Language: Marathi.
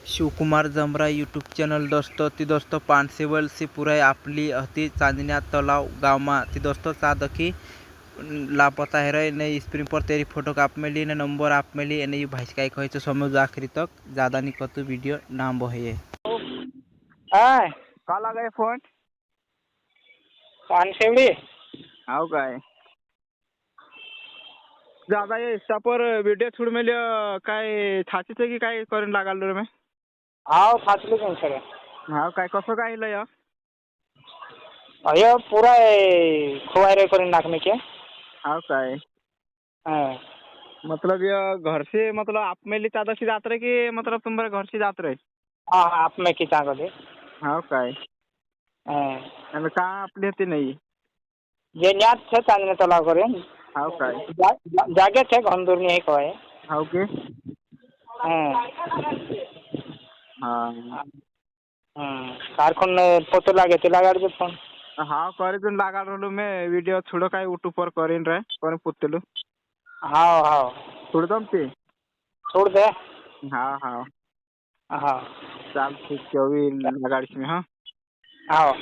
शिवकुमार जमरा यूट्यूब चॅनल दोस्तों ती दोस्तों पानसेवल से पुराई आपली हती चांदनिया तलाव गाँव में ती दोस्तों साथ अखी लापता है रहे ने स्क्रीन पर तेरी फोटो आप में ली ने नंबर आप में ली ने भाई का कहे समझ आखिरी तक ज़्यादा नहीं कतु वीडियो नाम बहे हाय का लागाय फोन पानशेवडी हाव काय ज्यादा ये इंस्टा पर वीडियो छोड़ में लिया काय छाती से की काय करून लागाल रे मैं हाव फाचले का सर हाव काय कसं काय लय अयो पूरा खुवारे करून नाखने के हाव काय हाँ। मतलब ये घर से मतलब आप में ली ज्यादा सी जात रहे कि मतलब तुम्हारे घर से जात रहे हाँ आप में की चांगो दे हाव काय हाँ। आणि का आपली होती नाही ये न्यात छे चांदने तलाव करें हाव काय जागे छे घंदूर नहीं कहे हाव के हाँ। हाँ कारखुन फोटो लागे ते लगा दे फोन हाव करे जन लागाल रहलो मैं वीडियो छोड़ो काय यूट्यूब पर करीन रे कोण पुत्तेलू हाव हाव छोड़ दम ते छोड़ दे हाँ हाँ हाँ चाल ठीक 24 लगाड़ीस में हाँ हाव